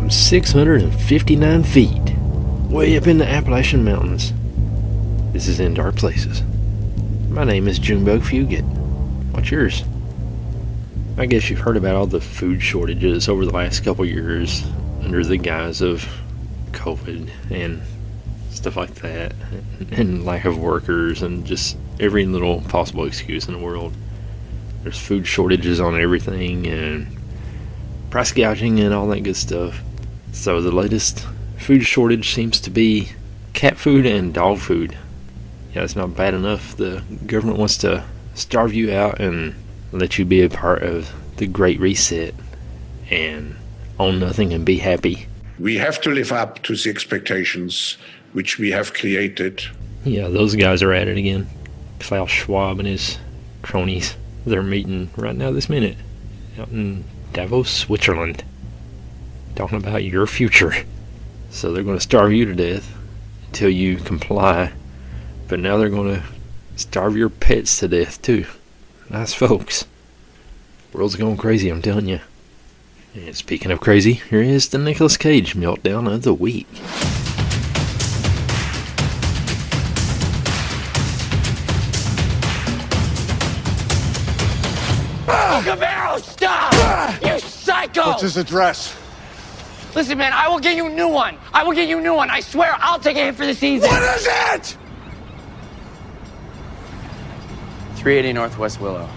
from 659 feet, way up in the Appalachian Mountains. This is In Dark Places. My name is Junebug Fugit. What's yours? I guess you've heard about all the food shortages over the last couple years under the guise of COVID and stuff like that, and lack of workers and just every little possible excuse in the world. There's food shortages on everything and price gouging and all that good stuff. So the latest food shortage seems to be cat food and dog food. Yeah, it's not bad enough. The government wants to starve you out and let you be a part of the Great Reset and own nothing and be happy. We have to live up to the expectations which we have created. Yeah, those guys are at it again. Klaus Schwab and his cronies. They're meeting right now this minute out in Davos, Switzerland, talking about your future. So they're going to starve you to death until you comply. But now they're going to starve your pets to death too. Nice folks. World's going crazy, I'm telling you. And speaking of crazy, here is the Nicolas Cage meltdown of the week. Camaro, stop! You psycho! What's his address? Listen, man, I will get you a new one. I swear, I'll take a hit for the season. What is it? 380 Northwest Willow.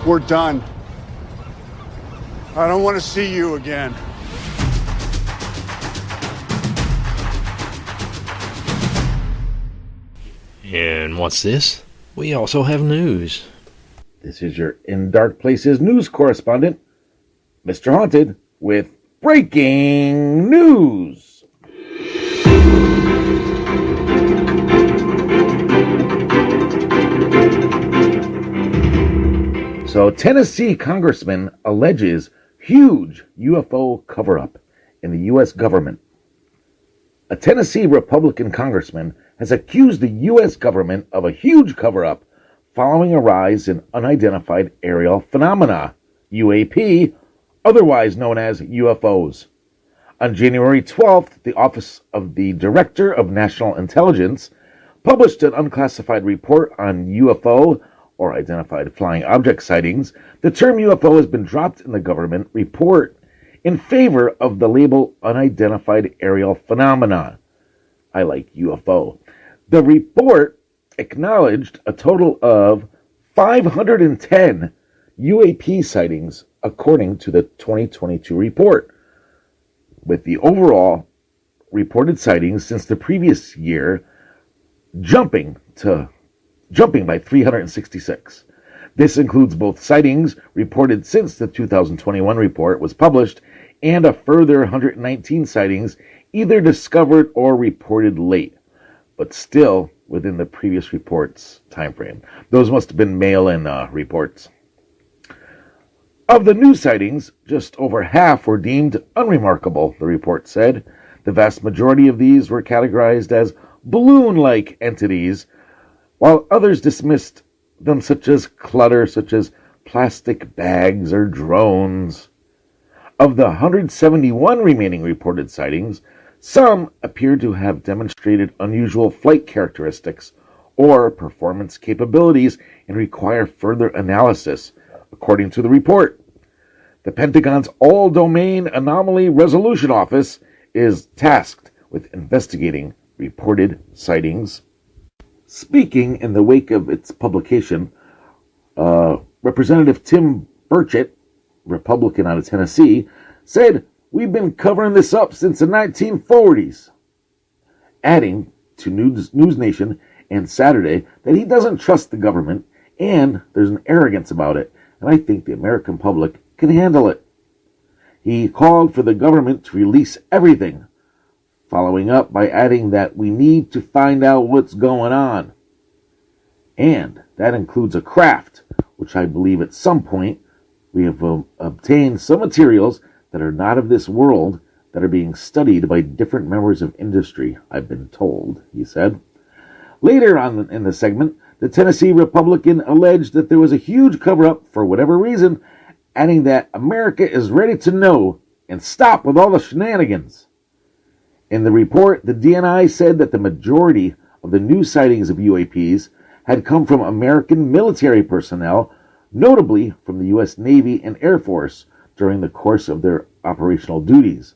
We're done. I don't want to see you again. And what's this? We also have news. This is your In Dark Places news correspondent, Mr. Haunted, with breaking news. So, Tennessee congressman alleges huge UFO cover-up in the U.S. government. A Tennessee Republican congressman has accused the U.S. government of a huge cover-up following a rise in unidentified aerial phenomena, UAP, otherwise known as UFOs. On January 12th, the Office of the Director of National Intelligence published an unclassified report on UFO, or identified flying object sightings. The term UFO has been dropped in the government report in favor of the label unidentified aerial phenomena. I like UFO. The report acknowledged a total of 510 UAP sightings according to the 2022 report, with the overall reported sightings since the previous year jumping by 366. This includes both sightings reported since the 2021 report was published and a further 119 sightings either discovered or reported late, but still within the previous report's time frame. Those must have been mail-in reports. Of the new sightings, just over half were deemed unremarkable, the report said. The vast majority of these were categorized as balloon-like entities, while others dismissed them such as clutter, such as plastic bags or drones. Of the 171 remaining reported sightings, some appear to have demonstrated unusual flight characteristics or performance capabilities and require further analysis, according to the report. The Pentagon's All-Domain Anomaly Resolution Office is tasked with investigating reported sightings. Speaking in the wake of its publication, Representative Tim Burchett, Republican out of Tennessee, said, "We've been covering this up since the 1940s," adding to News Nation and Saturday that he doesn't trust the government and there's an arrogance about it, and I think the American public can handle it. He called for the government to release everything, following up by adding that we need to find out what's going on. And that includes a craft, which I believe at some point we have obtained some materials that are not of this world that are being studied by different members of industry, I've been told, he said. Later on in the segment, the Tennessee Republican alleged that there was a huge cover-up for whatever reason adding that America is ready to know and stop with all the shenanigans. In the report, the DNI said that the majority of the new sightings of UAPs had come from American military personnel, notably from the U.S. Navy and Air Force, during the course of their operational duties.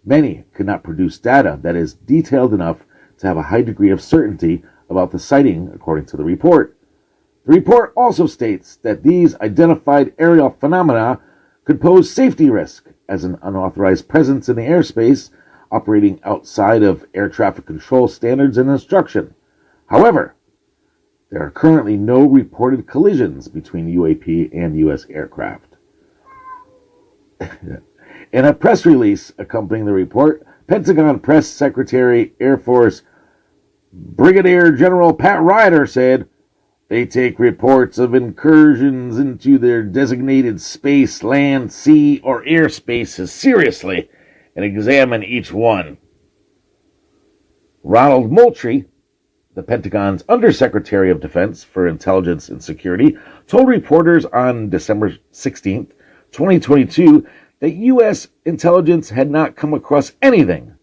Many could not produce data that is detailed enough to have a high degree of certainty about the sighting, according to the report. The report also states that these identified aerial phenomena could pose safety risk as an unauthorized presence in the airspace operating outside of air traffic control standards and instruction. However, there are currently no reported collisions between UAP and U.S. aircraft. In a press release accompanying the report, Pentagon Press Secretary Air Force Brigadier General Pat Ryder said, "They take reports of incursions into their designated space, land, sea, or airspaces seriously and examine each one." Ronald Moultrie, the Pentagon's Undersecretary of Defense for Intelligence and Security, told reporters on December 16, 2022, that U.S. intelligence had not come across anything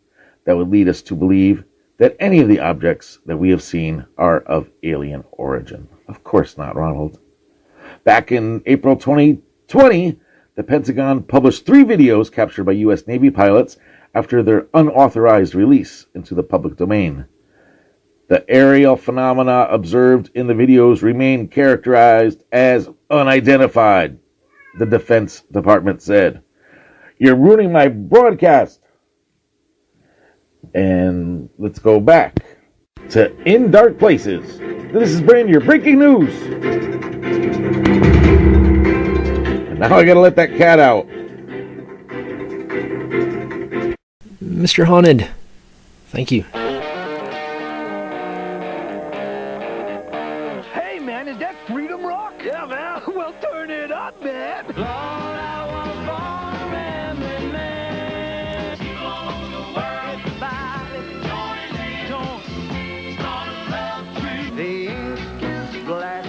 that would lead us to believe that any of the objects that we have seen are of alien origin. Of course not, Ronald. Back in April 2020, the Pentagon published 3 videos captured by U.S. Navy pilots after their unauthorized release into the public domain. The aerial phenomena observed in the videos remain characterized as unidentified, the Defense Department said. "You're ruining my broadcast." And let's go back to In Dark Places. This is Brand, your breaking news. And now I gotta let that cat out. Mr. Haunted, thank you. Hey, man, is that Freedom Rock? Yeah, man. Well, turn it up, man. Lord, I was born a rambling man. On the world, everybody, don't start a love tree. The ink is black,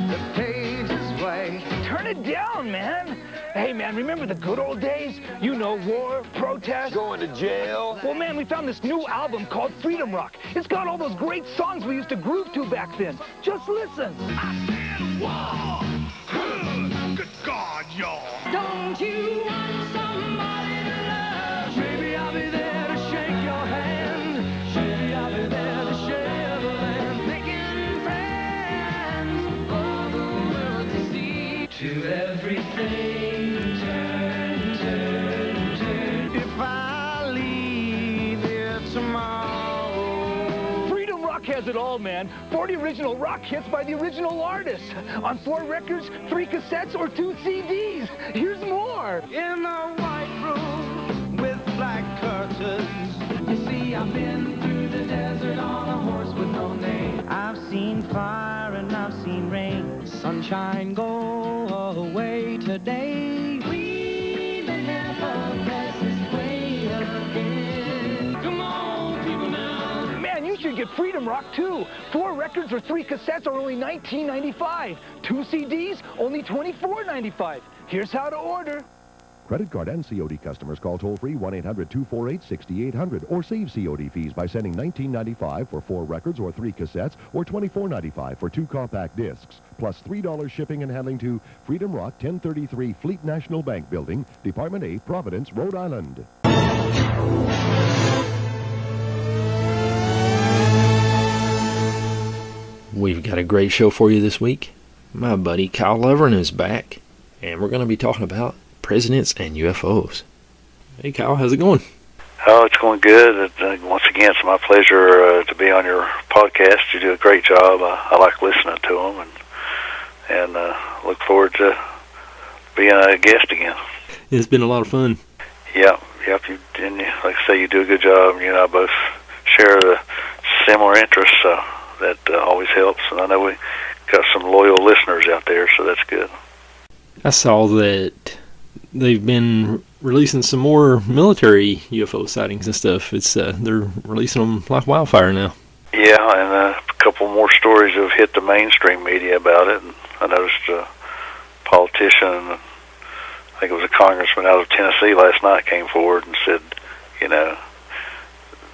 the page is white. Turn it down, man. Hey, man, remember the good old days? You know, war, protest. Going to jail. Well, man, we found this new album called Freedom Rock. It's got all those great songs we used to groove to back then. Just listen. I said war. Good God, y'all. Don't you want somebody to love? Maybe I'll be there to shake your hand. Maybe I'll be there to share the land. Making friends for the world to see. To everything, turn. If I leave here tomorrow. Freedom Rock has it all, man. 40 original rock hits by the original artists. On 4 records, 3 cassettes, or 2 CDs. Here's more. In a white room with black curtains. You see, I've been through the desert on a horse with no name. I've seen fire and I've seen rain. Sunshine go away today. We may have our restless way again. Come on, people now. Man, you should get Freedom Rock too. 4 records or 3 cassettes are only $19.95. 2 CDs, only $24.95. Here's how to order. Credit card and COD customers call toll-free 1-800-248-6800 or save COD fees by sending $19.95 for 4 records or 3 cassettes or $24.95 for 2 compact discs, plus $3 shipping and handling to Freedom Rock, 1033 Fleet National Bank Building, Department A, Providence, Rhode Island. We've got a great show for you this week. My buddy Kyle Lovern is back, and we're going to be talking about presidents and UFOs. Hey Kyle, how's it going? Oh, it's going good. Once again, it's my pleasure to be on your podcast. You do a great job. I like listening to them, and look forward to being a guest again. It's been a lot of fun. Yep. Like I say, you do a good job. You and I both share the similar interests, so that always helps. And I know we got some loyal listeners out there, so that's good. I saw that they've been releasing some more military UFO sightings and stuff. It's they're releasing them like wildfire now. Yeah, and a couple more stories have hit the mainstream media about it. And I noticed a politician think it was a congressman out of Tennessee last night came forward and said, you know,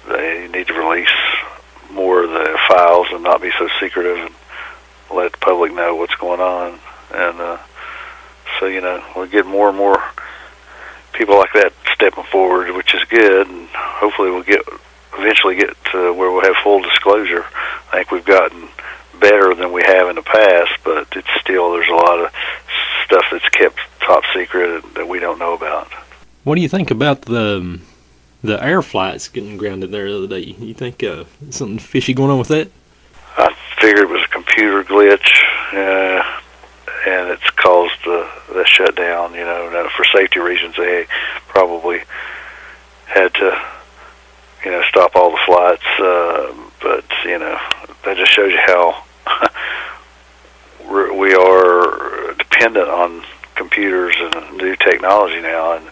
they need to release more of the files and not be so secretive and let the public know what's going on. And so, you know, we get more and more people like that stepping forward, which is good, and hopefully we'll eventually get to where we'll have full disclosure. I think we've gotten better than we have in the past, but it's still, there's a lot of stuff that's kept top secret that we don't know about. What do you think about the air flights getting grounded there the other day? You think something fishy going on with that? I figured it was a computer glitch, and it's caused the shutdown. You know, for safety reasons, they probably had to, you know, stop all the flights. But you know, that just shows you how we are dependent on computers and new technology now. And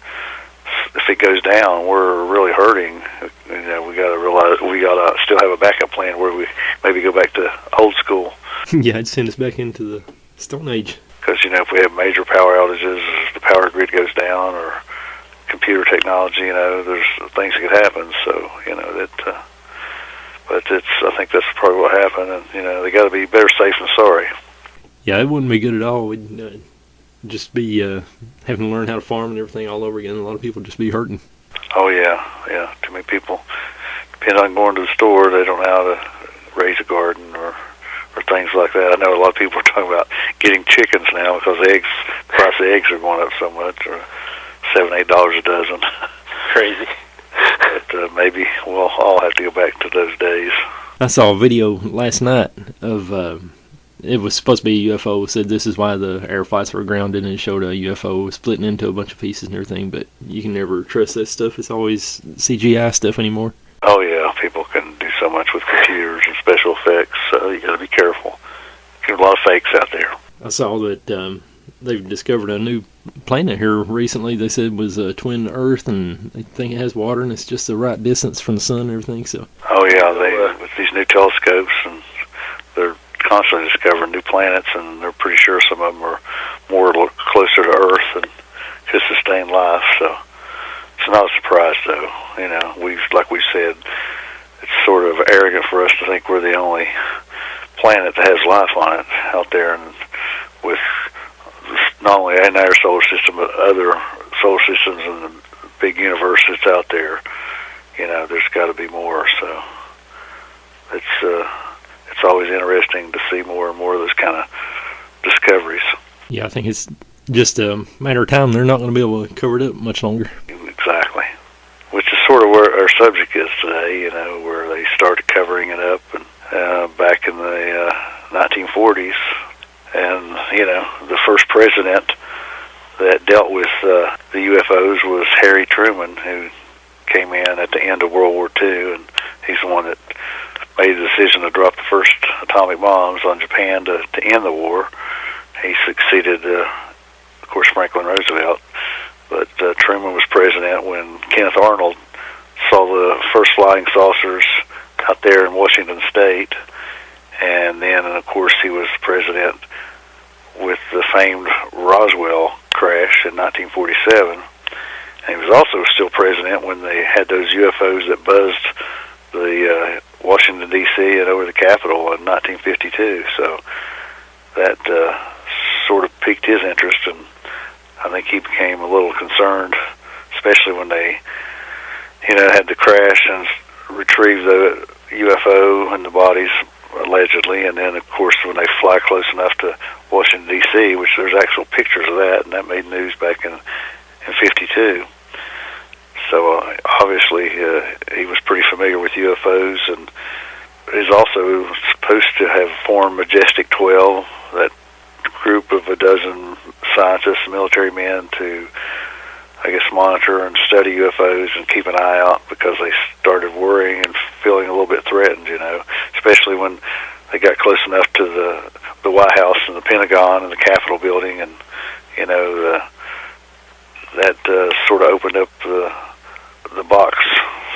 if it goes down, we're really hurting. You know, we got to realize we got to still have a backup plan where we maybe go back to old school. Yeah, it'd send us back into the Stone Age. Because, you know, if we have major power outages, the power grid goes down, or computer technology, you know, there's things that could happen. So, you know, that, but I think that's probably what happened. And, you know, they got to be better safe than sorry. Yeah, it wouldn't be good at all. We'd just be having to learn how to farm and everything all over again. A lot of people just be hurting. Oh, yeah. Too many people depend on going to the store. They don't know how to raise a garden or things like that. I know a lot of people are talking about getting chickens now because the price of eggs are going up so much, or $7-8 a dozen. Crazy. But maybe we'll all have to go back to those days. I saw a video last night of it was supposed to be a UFO. It said this is why the air flights were grounded, and it showed a UFO splitting into a bunch of pieces and everything. But you can never trust that stuff. It's always CGI stuff anymore. Oh yeah, people can do so much with computers and special effects, so you got to be careful. There's a lot of fakes out there. I saw that they've discovered a new planet here recently. They said was a twin Earth, and they think it has water, and it's just the right distance from the sun and everything. So. Oh yeah, they with these new telescopes, and they're constantly discovering new planets, and they're pretty sure some of them are more closer to Earth and could sustain life. So it's not a surprise, though. You know, like we said, it's sort of arrogant for us to think we're the only planet that has life on it out there, and with not only in our solar system but other solar systems and the big universe that's out there. You know, there's got to be more. So it's always interesting to see more and more of those kind of discoveries. Yeah, I think it's just a matter of time. They're not going to be able to cover it up much longer. Exactly. Which is sort of where our subject is today, you know, where they started covering it up and back in the 1940s. And, you know, the first president that dealt with the UFOs was Harry Truman, who came in at the end of World War II, and he's the one that made the decision to drop the first atomic bombs on Japan to end the war. He succeeded, of course, Franklin Roosevelt. But Truman was president when Kenneth Arnold saw the first flying saucers out there in Washington State. And then, of course, he was president with the famed Roswell crash in 1947. And he was also still president when they had those UFOs that buzzed the Washington, D.C. and over the Capitol in 1952. So that sort of piqued his interest, and I think he became a little concerned, especially when they, you know, had the crash and retrieved the UFO and the bodies, allegedly, and then, of course, when they fly close enough to Washington, D.C., which there's actual pictures of that, and that made news back in 52. So, obviously, he was pretty familiar with UFOs, and is also supposed to have formed Majestic 12, that group of a dozen scientists, military men, to, I guess, monitor and study UFOs and keep an eye out, because they started worrying and feeling a little bit threatened, you know, especially when they got close enough to the White House and the Pentagon and the Capitol building, and, you know, that sort of opened up the box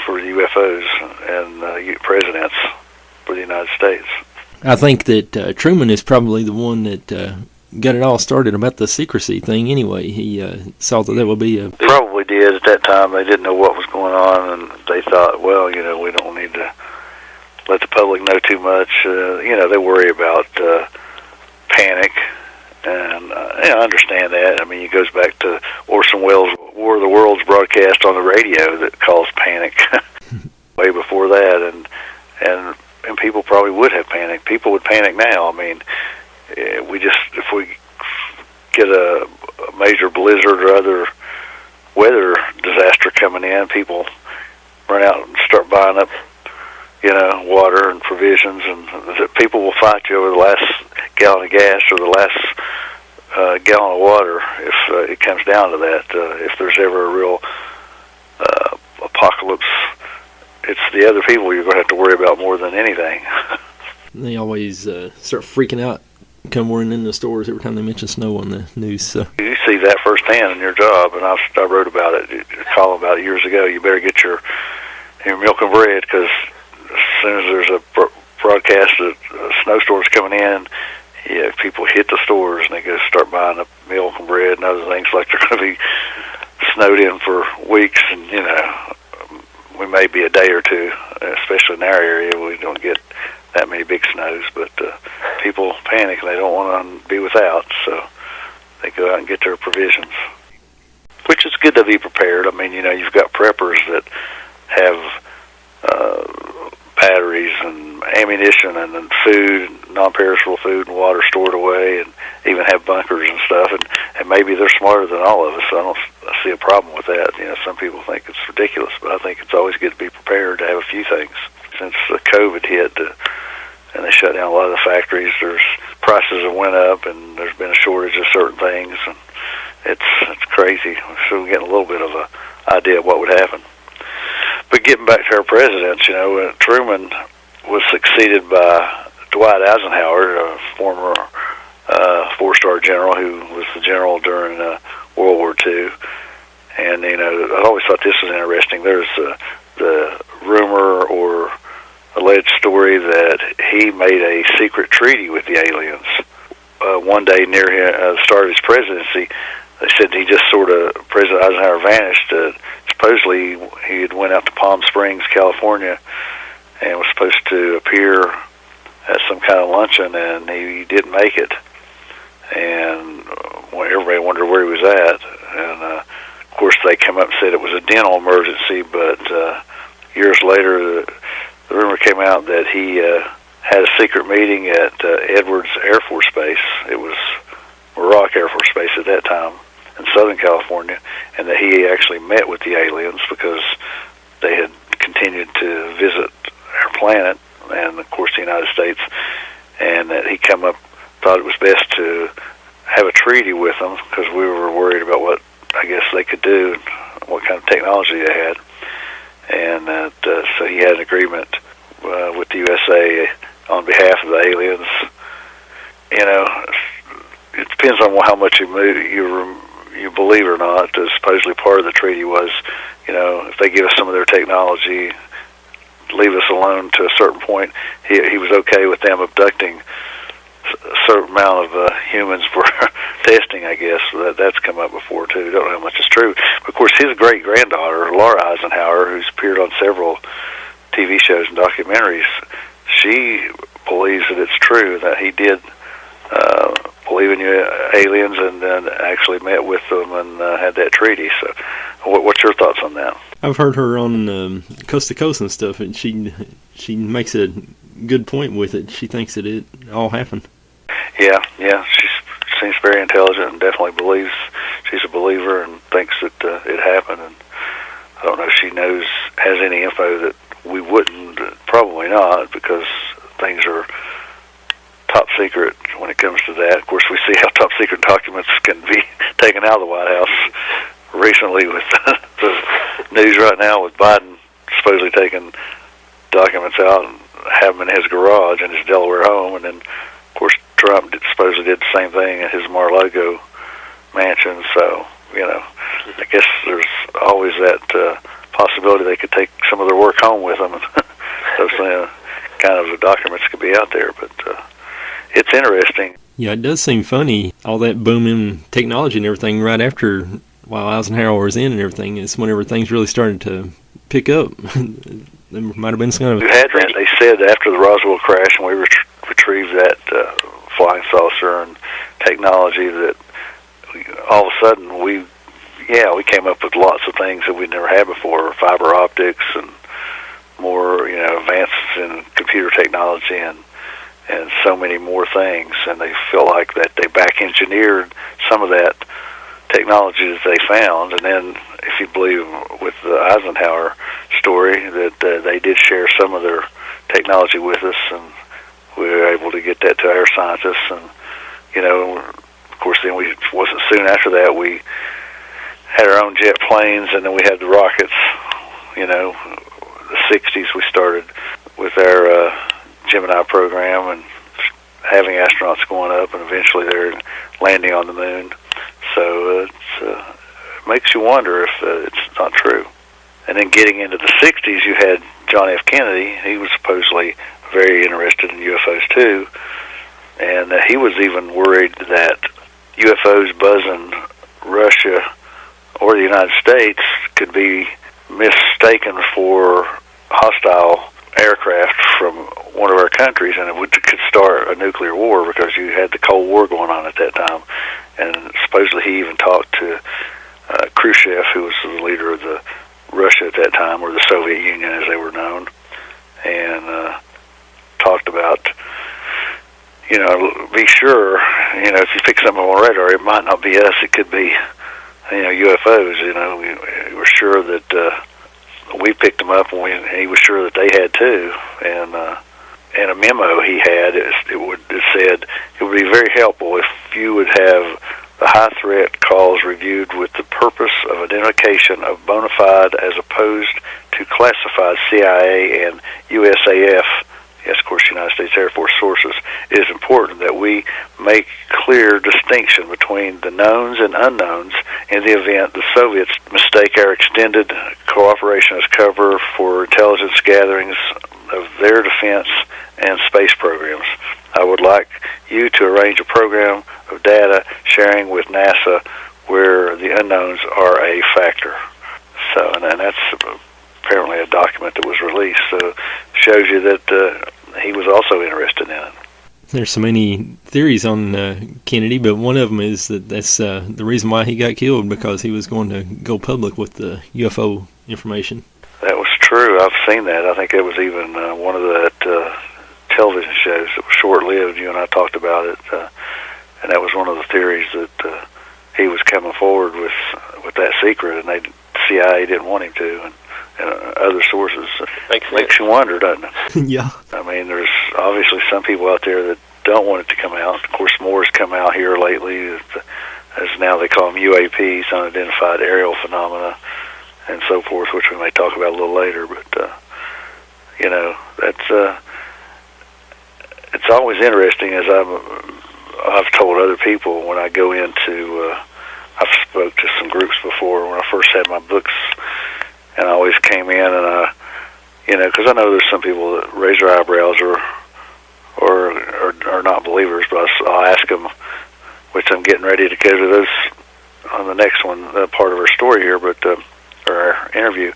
for UFOs and presidents for the United States. I think that Truman is probably the one that got it all started about the secrecy thing anyway. He saw that would be a... They probably did at that time. They didn't know what was going on, and they thought, well, you know, we don't need to let the public know too much. You know, they worry about panic, and you know, I understand that. I mean, it goes back to Orson Welles' War of the Worlds broadcast on the radio that caused panic way before that, and people probably would have panicked. People would panic now. I mean, if we get a major blizzard or other weather disaster coming in, people run out and start buying up, you know, water and provisions, and people will fight you over the last gallon of gas or the last gallon of water if it comes down to that. If there's ever a real apocalypse, it's the other people you're going to have to worry about more than anything. They always start freaking out come running in the stores every time they mention snow on the news. So you see that firsthand in your job, and I wrote about it, a column about it years ago. You better get your milk and bread, because as soon as there's a broadcast that a snowstorm's coming in, yeah, people hit the stores and they go start buying up milk and bread and other things like they're going to be snowed in for weeks, and you know, we may be a day or two, especially in our area. We don't get that many big snows, but people panic and they don't want to be without, so they go out and get their provisions, which is good to be prepared. I mean, you know, you've got preppers that have batteries and ammunition and then food, non-perishable food and water stored away, and even have bunkers and stuff, and maybe they're smarter than all of us, so I don't see a problem with that. You know, some people think it's ridiculous, but I think it's always good to be prepared to have a few things. Since the COVID hit and they shut down a lot of the factories, there's prices have went up and there's been a shortage of certain things, and it's crazy. So we're getting a little bit of a idea of what would happen. But getting back to our presidents, you know, Truman was succeeded by Dwight Eisenhower, a former four-star general who was the general during World War II. And, you know, I always thought this was interesting. There's the rumor or alleged story that he made a secret treaty with the aliens. One day near the start of his presidency, they said he just President Eisenhower vanished. Supposedly he had went out to Palm Springs, California, and was supposed to appear at some kind of luncheon, and he didn't make it. And everybody wondered where he was at. And of course they come up and said it was a dental emergency, but years later the rumor came out that he had a secret meeting at Edwards Air Force Base. It was Muroc Air Force Base at that time in Southern California, and that he actually met with the aliens because they had continued to visit our planet and, of course, the United States, and that he thought it was best to have a treaty with them because we were worried about what, I guess, they could do and what kind of technology they had. And that, so he had an agreement with the USA on behalf of the aliens. You know, it depends on how much you believe or not. Supposedly part of the treaty was, you know, if they give us some of their technology, leave us alone to a certain point, he was okay with them abducting a certain amount of humans for testing, I guess. So that's come up before, too. Don't know how much is true. But, of course, his great-granddaughter, Laura Eisenhower, who's appeared on several TV shows and documentaries, she believes that it's true that he did believe in aliens and then actually met with them and had that treaty. So what's your thoughts on that? I've heard her on Coast to Coast and stuff, and she makes a good point with it. She thinks that it all happened. Yeah, she seems very intelligent and definitely believes, she's a believer and thinks that it happened. And I don't know if she has any info that we wouldn't, probably not, because things are top secret when it comes to that. Of course, we see how top secret documents can be taken out of the White House recently with the news right now with Biden supposedly taking documents out and have them in his garage in his Delaware home, and then, of course, Trump supposedly did the same thing at his Mar-a-Lago mansion. So, you know, I guess there's always that possibility they could take some of their work home with them, and those kind of documents could be out there. But it's interesting. Yeah, it does seem funny, all that booming technology and everything right after, while Eisenhower was in and everything, is whenever things really started to pick up. There might have been some kind of... You had that, they said, after the Roswell crash, and we retrieved that flying saucer and technology, that all of a sudden we came up with lots of things that we'd never had before, fiber optics and more, advances in computer technology and so many more things. And they feel like that they back-engineered some of that technology that they found. And then, if you believe with the Eisenhower story, that they did share some of their technology with us, and we were able to get that to our scientists. And, of course, then wasn't soon after that, we had our own jet planes, and then we had the rockets. The 60s we started with our Gemini program and having astronauts going up, and eventually they're landing on the moon. So it makes you wonder if it's not true. And then getting into the 60s, you had John F. Kennedy. He was supposedly very interested in UFOs too, and he was even worried that UFOs buzzing Russia or the United States could be mistaken for hostile aircraft from one of our countries, and it could start a nuclear war, because you had the Cold War going on at that time. And supposedly he even talked to Khrushchev, who was the leader of the Russia at that time, or the Soviet Union as they were known, and talked about, be sure, if you pick something on radar, it might not be us, it could be, UFOs. We were sure that we picked them up, and he was sure that they had too. And in a memo he had, it said it would be very helpful if you would have the high threat calls reviewed with the purpose of identification of bona fide as opposed to classified CIA and USAF, yes, of course, United States Air Force sources. It is important that we make clear distinction between the knowns and unknowns in the event the Soviets mistake our extended cooperation as cover for intelligence gatherings of their defense and space programs. I would like you to arrange a program of data sharing with NASA where the unknowns are a factor. So, and that's apparently a document that was released, so shows you that he was also interested in it. There's so many theories on Kennedy, but one of them is that that's the reason why he got killed, because he was going to go public with the UFO information. That was true. I've seen that. I think it was even one of the television shows that was short-lived. You and I talked about it, and that was one of the theories that he was coming forward with that secret, and the CIA didn't want him to, and other sources. Makes you wonder, doesn't it? Yeah. I mean, there's obviously some people out there that don't want it to come out. Of course, more has come out here lately, as now they call them UAPs, unidentified aerial phenomena, and so forth, which we may talk about a little later. But that's it's always interesting, as I've told other people when I go into. I've spoke to some groups before when I first had my books, and I always came in and because I know there's some people that raise their eyebrows or are not believers, but I'll ask them, which I'm getting ready to go to those on the next one, part of our story here, but or our interview,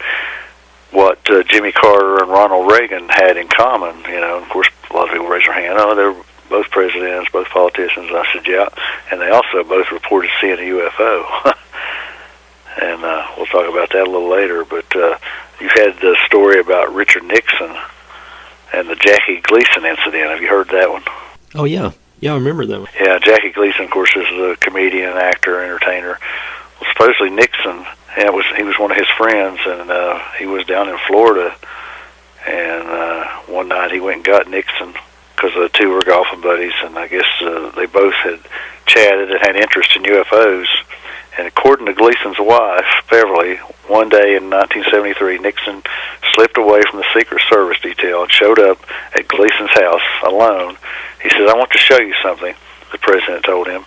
what Jimmy Carter and Ronald Reagan had in common. Of course, a lot of people raise their hand. Oh, they're both presidents, both politicians. I said, yeah, and they also both reported seeing a UFO. And we'll talk about that a little later. But you've had the story about Richard Nixon and the Jackie Gleason incident. Have you heard that one? Oh, yeah. Yeah, I remember that one. Yeah, Jackie Gleason, of course, is a comedian, actor, entertainer. Well, supposedly Nixon, he was one of his friends, and he was down in Florida, and one night he went and got Nixon because the two were golfing buddies, and I guess they both had chatted and had interest in UFOs. And according to Gleason's wife, Beverly, one day in 1973, Nixon slipped away from the Secret Service detail and showed up at Gleason's house alone. He said, I want to show you something, the president told him.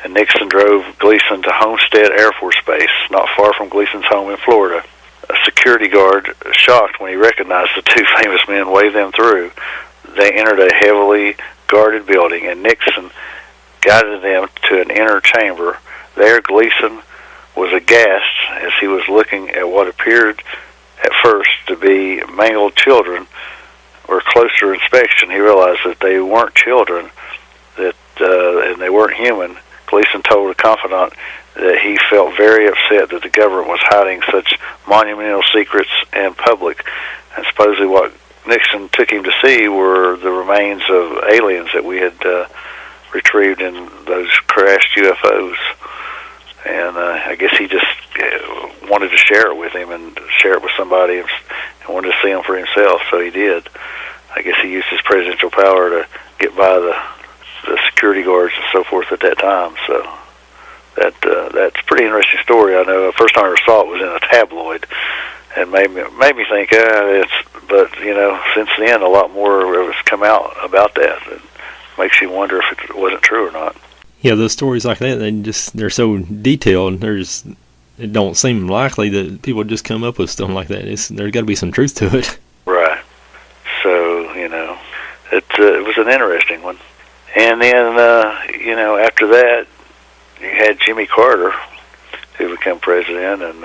And Nixon drove Gleason to Homestead Air Force Base, not far from Gleason's home in Florida. A security guard, shocked when he recognized the two famous men, waved them through. They entered a heavily guarded building, and Nixon guided them to an inner chamber. There, Gleason was aghast as he was looking at what appeared at first to be mangled children. Or closer inspection, he realized that they weren't children, and they weren't human. Gleason told a confidant that he felt very upset that the government was hiding such monumental secrets in public, and supposedly what Nixon took him to see were the remains of aliens that we had retrieved in those crashed UFOs. And I guess he just wanted to share it with him and share it with somebody and wanted to see him for himself, so he did. I guess he used his presidential power to get by the security guards and so forth at that time. So that's a pretty interesting story. I know the first time I ever saw it was in a tabloid, and made me think, but you know, since then a lot more has come out about that. It makes you wonder if it wasn't true or not. Yeah, those stories like that, they're so detailed. It don't seem likely that people just come up with stuff like that. There's got to be some truth to it. Right. So, you know, it was an interesting one. And then, you know, after that, you had Jimmy Carter, who became president, and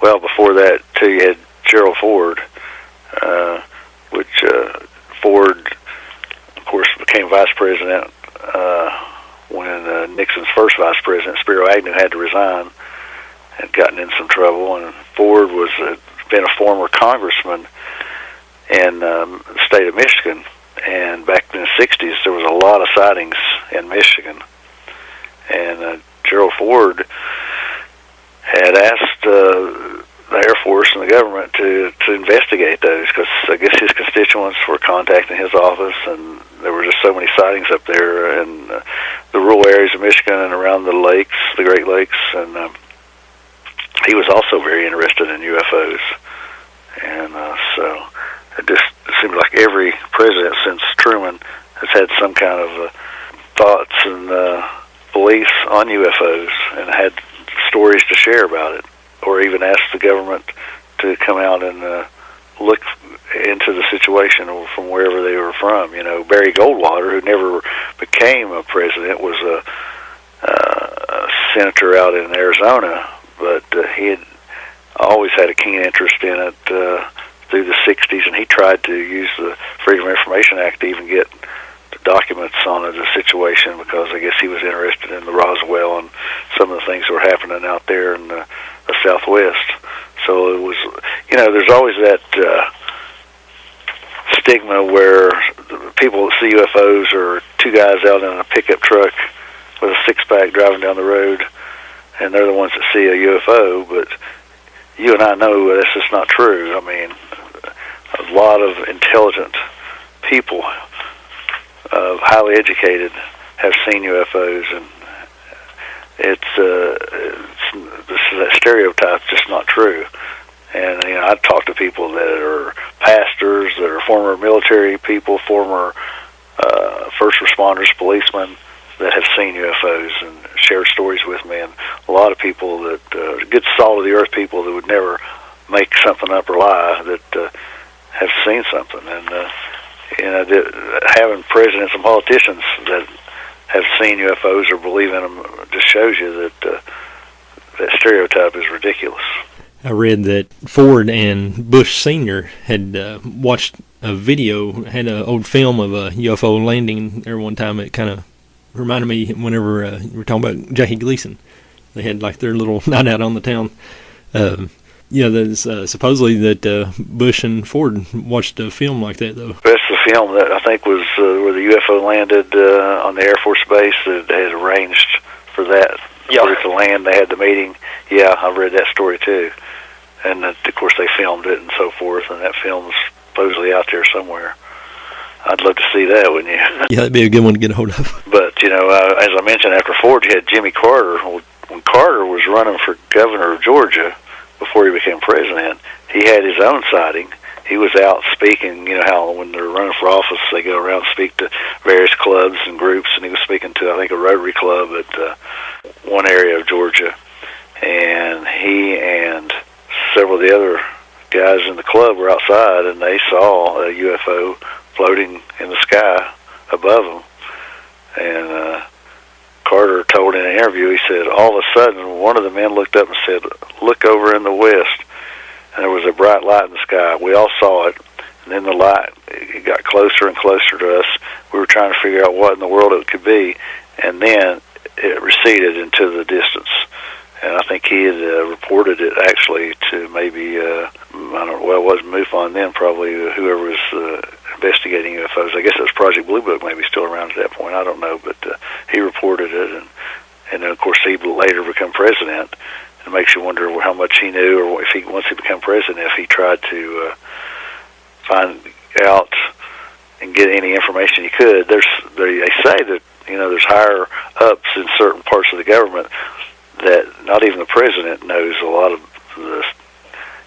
well, before that too, you had Gerald Ford, which Ford, of course, became vice president when Nixon's first vice president, Spiro Agnew, had to resign and gotten in some trouble. And Ford was been a former congressman in the state of Michigan, and back in the 60s there was a lot of sightings in Michigan, and Gerald Ford had asked the Air Force and the government to investigate those, because I guess his constituents were contacting his office, and there were just so many sightings up there in the rural areas of Michigan and around the lakes, the Great Lakes, and he was also very interested in UFOs. And so it just seems like every president since Truman has had some kind of thoughts and beliefs on UFOs and had stories to share about it, or even asked the government to come out and look into the situation from wherever they were from. You know, Barry Goldwater, who never became a president, was a senator out in Arizona, but he had always had a keen interest in it through the 60s, and he tried to use the Freedom of Information Act to even get the documents on the situation, because I guess he was interested in the Roswell and some of the things that were happening out there in the Southwest. So it was, you know, there's always that stigma where people that see UFOs are two guys out in a pickup truck with a six-pack driving down the road, and they're the ones that see a UFO, but you and I know that's just not true. I mean, a lot of intelligent people, highly educated, have seen UFOs, and that stereotype's just not true. And you know, I've talked to people that are pastors, that are former military people, former first responders, policemen, that have seen UFOs and shared stories with me, and a lot of people that good salt of the earth people that would never make something up or lie, that have seen something. And you know, having presidents and politicians that have seen UFOs or believe in them just shows you that that stereotype is ridiculous. I read that Ford and Bush Sr. had watched a video, had an old film of a UFO landing there one time. It kind of reminded me whenever you were talking about Jackie Gleason. They had like their little night out on the town. You know, there's supposedly that Bush and Ford watched a film like that, though. That's the film that I think was where the UFO landed on the Air Force Base. That they had arranged for that. Yeah. For it to land, they had the meeting. Yeah, I read that story too. And of course they filmed it and so forth, and that film's supposedly out there somewhere. I'd love to see that, wouldn't you? Yeah, that'd be a good one to get a hold of. But, you know, as I mentioned, after Ford, you had Jimmy Carter. When Carter was running for governor of Georgia, before he became president, he had his own sighting. He was out speaking, you know how when they're running for office, they go around and speak to various clubs and groups, and he was speaking to, I think, a Rotary Club at one area of Georgia. And he and several of the other guys in the club were outside, and they saw a UFO floating in the sky above them. And told in an interview, he said, all of a sudden, one of the men looked up and said, "Look over in the west." And there was a bright light in the sky. We all saw it. And then the light, it got closer and closer to us. We were trying to figure out what in the world it could be. And then it receded into the distance. And I think he had reported it actually to maybe, I don't know, well, it wasn't MUFON then, probably whoever was investigating UFOs. I guess it was Project Blue Book maybe still around at that point. I don't know, but he reported it. And then, of course, he later became president. It makes you wonder how much he knew, or if he, once he became president, if he tried to find out and get any information he could. They say that, you know, there's higher ups in certain parts of the government that not even the president knows a lot of the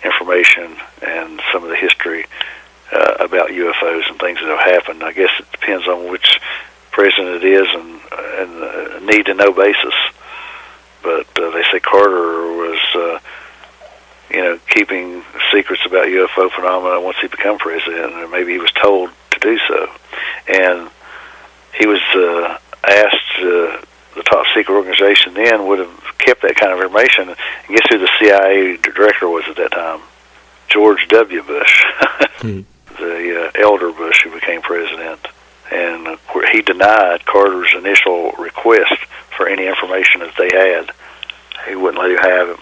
information and some of the history about UFOs and things that have happened. I guess it depends on which president it is and a need-to-know basis. But they say Carter was, you know, keeping secrets about UFO phenomena once he became president, and maybe he was told to do so. And he was asked, the top secret organization then would have kept that kind of information. And guess who the CIA director was at that time? George W. Bush, the elder Bush who became president. And he denied Carter's initial request for any information that they had. He wouldn't let him have it.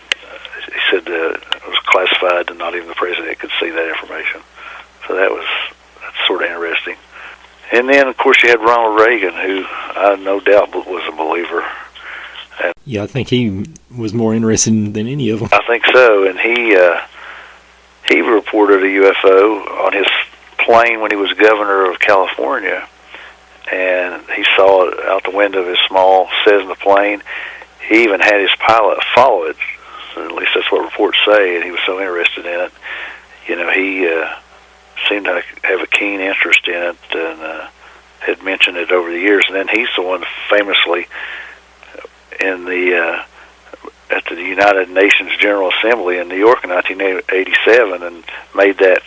He said it was classified and not even the president could see that information. So that's sort of interesting. And then, of course, you had Ronald Reagan, who I no doubt was a believer. And yeah, I think he was more interested than any of them. I think so, and he reported a UFO on his plane when he was governor of California, and he saw it out the window of his small Cessna plane. He even had his pilot follow it, at least that's what reports say, and he was so interested in it. You know, he seemed to have a keen interest in it and had mentioned it over the years. And then he's the one famously in the at the United Nations General Assembly in New York in 1987 and made that,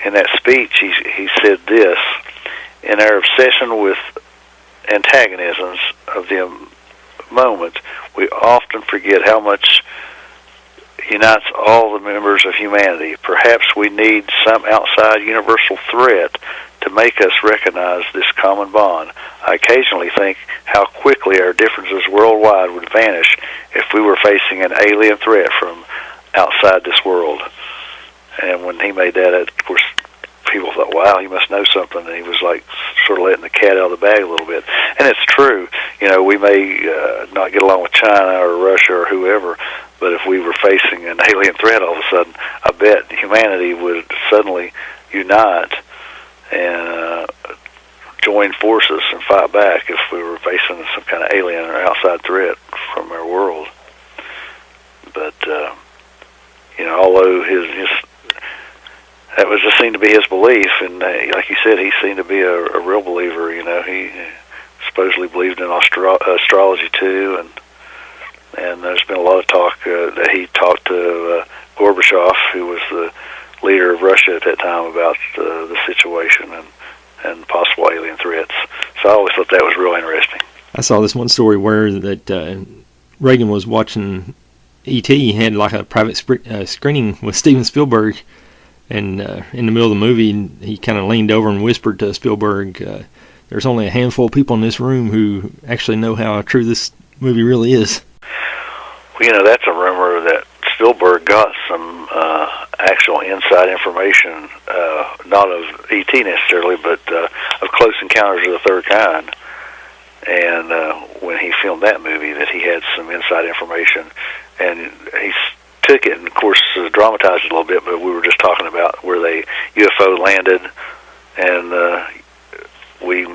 in that speech, he said this: "In our obsession with antagonisms of the moment, we often forget how much unites all the members of humanity. Perhaps we need some outside universal threat to make us recognize this common bond. I occasionally think how quickly our differences worldwide would vanish if we were facing an alien threat from outside this world." And when he made that, of course, people thought, wow, he must know something. And he was like sort of letting the cat out of the bag a little bit. And it's true. You know, we may not get along with China or Russia or whoever, but if we were facing an alien threat all of a sudden, I bet humanity would suddenly unite and join forces and fight back if we were facing some kind of alien or outside threat from our world. But, you know, although his that was just seemed to be his belief, and like you said, he seemed to be a real believer. You know, he supposedly believed in astrology too, and there's been a lot of talk that he talked to Gorbachev, who was the leader of Russia at that time, about the situation and possible alien threats. So I always thought that was real interesting. I saw this one story where that Reagan was watching E.T. He had like a private screening with Steven Spielberg. And in the middle of the movie, he kind of leaned over and whispered to Spielberg, there's only a handful of people in this room who actually know how true this movie really is. Well, you know, that's a rumor that Spielberg got some actual inside information, not of E.T. necessarily, but of Close Encounters of the Third Kind. And when he filmed that movie, that he had some inside information. And he took it and, of course, dramatized it a little bit, but we were just talking about where they UFO landed, and we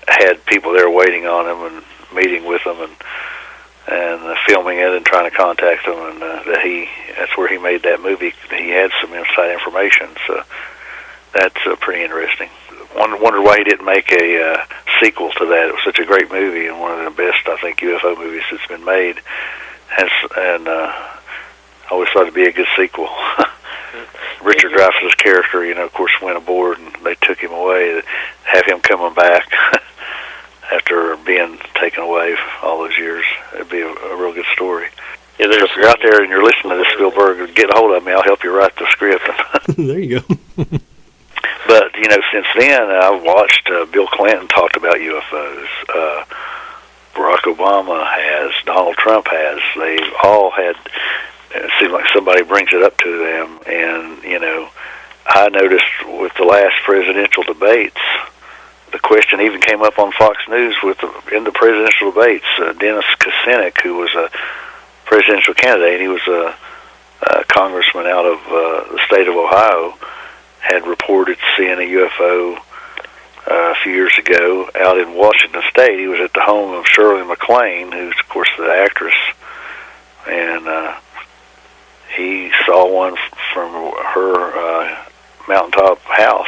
had people there waiting on him and meeting with them and filming it and trying to contact them, and that's where he made that movie. He had some inside information, so that's pretty interesting. Wonder why he didn't make a sequel to that. It was such a great movie and one of the best, I think, UFO movies that's been made, and I always thought it'd be a good sequel. Richard Dreyfuss's character, you know, of course, went aboard and they took him away. Have him coming back after being taken away all those years. It'd be a real good story. Yeah, so if you're out there and you're listening to this, Spielberg, get a hold of me. I'll help you write the script. There you go. But, since then, I've watched Bill Clinton talked about UFOs. Barack Obama has. Donald Trump has. They've all had, it seems like somebody brings it up to them. And, I noticed with the last presidential debates, the question even came up on Fox News in the presidential debates. Dennis Kucinich, who was a presidential candidate, he was a congressman out of the state of Ohio, had reported seeing a UFO a few years ago out in Washington State. He was at the home of Shirley MacLaine, who's, of course, the actress, and he saw one from her mountaintop house,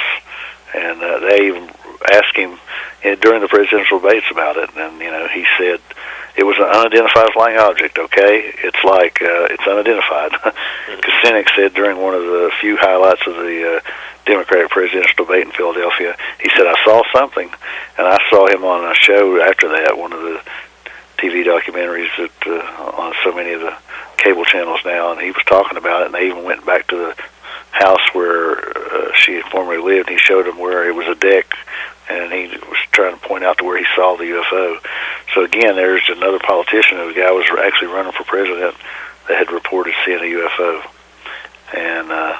and they even asked him during the presidential debates about it, and he said it was an unidentified flying object. Okay, it's like it's unidentified. Kucinich said during one of the few highlights of the Democratic presidential debate in Philadelphia, he said, I saw something, and I saw him on a show after that, one of the TV documentaries that on so many of the cable channels now, and he was talking about it, and they even went back to the house where she had formerly lived. He showed them where it was a deck, and he was trying to point out to where he saw the UFO. So again, there's another politician, the guy was actually running for president, that had reported seeing a UFO. And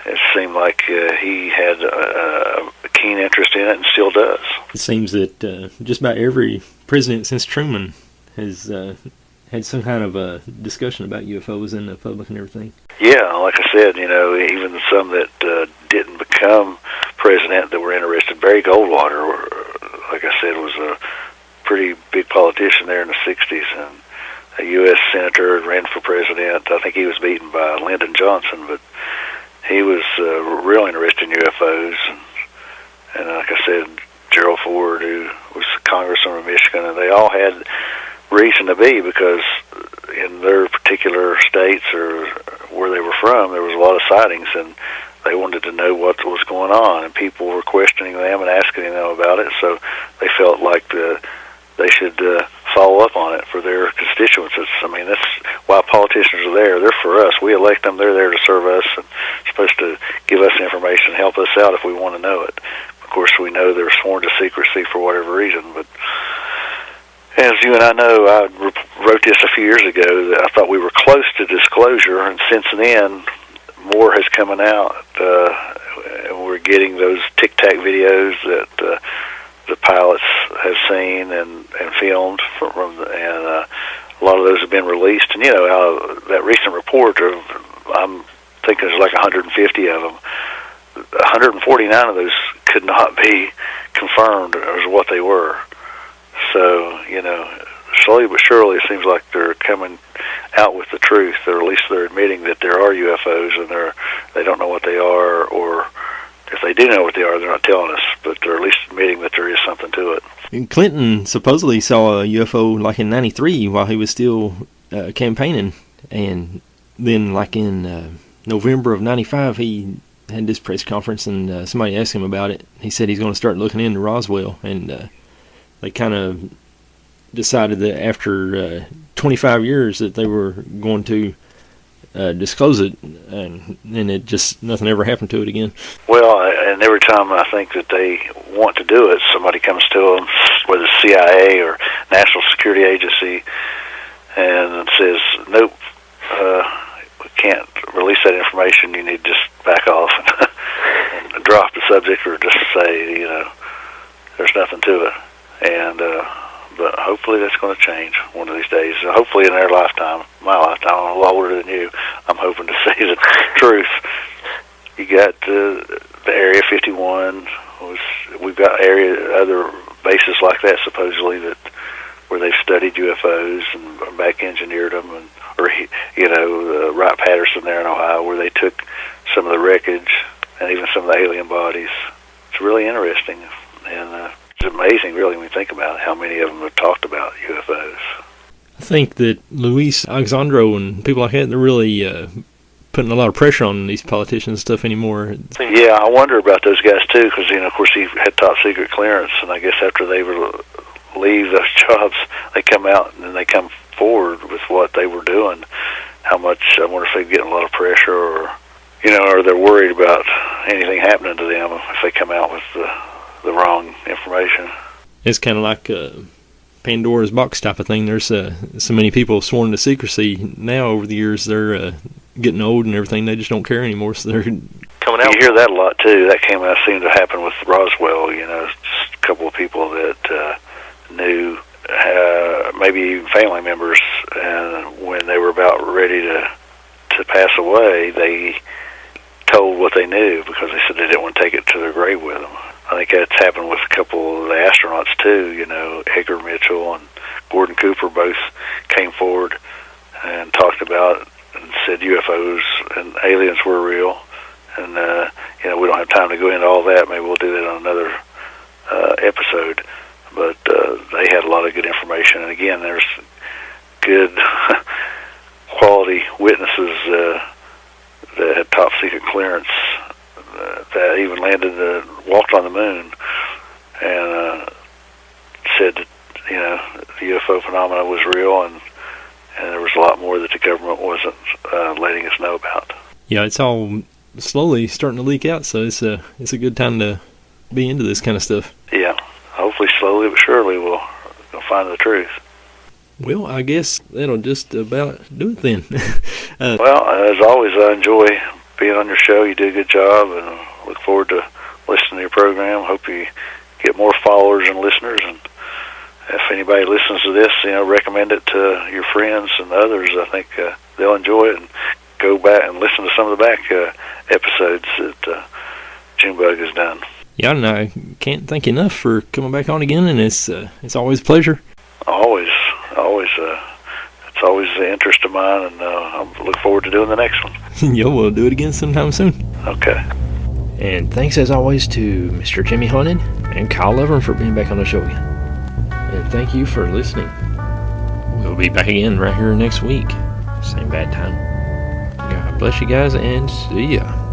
it seemed like he had a keen interest in it and still does. It seems that just about every president since Truman has had some kind of a discussion about UFOs in the public and everything. Yeah, like I said, even some that didn't become president that were interested. Barry Goldwater, like I said, was a pretty big politician there in the 60s, and a U.S. senator, ran for president. I think he was beaten by Lyndon Johnson, but he was real interested in UFOs. And like I said, Gerald Ford, who was congressman of Michigan, and they all had reason to be, because in their particular states or where they were from, there was a lot of sightings, and they wanted to know what was going on, and people were questioning them and asking them about it, so they felt like they should follow up on it for their constituents. I mean, that's why politicians are there. They're for us. We elect them. They're there to serve us and supposed to give us information and help us out if we want to know it. Of course, we know they're sworn to secrecy for whatever reason, but as you and I know, I wrote this a few years ago, that I thought we were close to disclosure, and since then, more has coming out. And we're getting those tic-tac videos that the pilots have seen and filmed and a lot of those have been released. And, out of that recent report, I'm thinking there's like 150 of them. 149 of those could not be confirmed as what they were. So, slowly but surely, it seems like they're coming out with the truth, or at least they're admitting that there are UFOs, and they don't know what they are, or if they do know what they are, they're not telling us, but they're at least admitting that there is something to it. And Clinton supposedly saw a UFO like in '93 while he was still campaigning, and then like in November of '95, he had this press conference, and somebody asked him about it. He said he's going to start looking into Roswell, and they kind of decided that after 25 years that they were going to disclose it, and it just, nothing ever happened to it again. Well, and every time I think that they want to do it, somebody comes to them, whether it's CIA or National Security Agency, and says, nope, we can't release that information, you need to just back off and drop the subject, or just say, there's nothing to it. And but hopefully that's going to change one of these days. Hopefully in their lifetime, my lifetime. I'm a lot older than you. I'm hoping to see the truth. You got the Area 51. We've got other bases like that supposedly where they've studied UFOs and back engineered them, or Wright Patterson there in Ohio, where they took some of the wreckage and even some of the alien bodies. It's really interesting, and it's amazing, really, when you think about it, how many of them have talked about UFOs. I think that Luis Alexandro and people like that, they're really putting a lot of pressure on these politicians and stuff anymore. Yeah, I wonder about those guys too, because of course he had top secret clearance, and I guess after they leave those jobs, they come out and then they come forward with what they were doing. How much, I wonder if they're getting a lot of pressure, or or they're worried about anything happening to them if they come out with the wrong information. It's kind of like Pandora's box type of thing. There's so many people sworn to secrecy now over the years. They're getting old and everything. They just don't care anymore, so they're coming out. You hear that a lot too. That seemed to happen with Roswell. Just a couple of people that knew, maybe even family members, and when they were about ready to pass away, they told what they knew because they said they didn't want to take it to their grave with them. I think that's happened with a couple of the astronauts too. Edgar Mitchell and Gordon Cooper both came forward and talked about and said UFOs and aliens were real. And we don't have time to go into all that. Maybe we'll do that on another episode. But they had a lot of good information. And again, there's good quality witnesses that had top secret clearance that even walked on the moon and said that the UFO phenomena was real, and there was a lot more that the government wasn't letting us know about. Yeah, it's all slowly starting to leak out, so it's a good time to be into this kind of stuff. Yeah, hopefully slowly but surely we'll find the truth. Well, I guess that'll just about do it then. Well, as always, I enjoy being on your show. You do a good job, and look forward to listening to your program. Hope you get more followers and listeners, and if anybody listens to this, recommend it to your friends and others. I think they'll enjoy it, and go back and listen to some of the back episodes that Junebug has done. Yeah, and I can't thank you enough for coming back on again, and it's always a pleasure. Always. It's always an interest of mine, and I look forward to doing the next one. Yeah, we'll do it again sometime soon. Okay. And thanks as always to Mr. Jimmy Haunted and Kyle Lovern for being back on the show again. And thank you for listening. We'll be back again right here next week. Same bad time. God bless you guys, and see ya.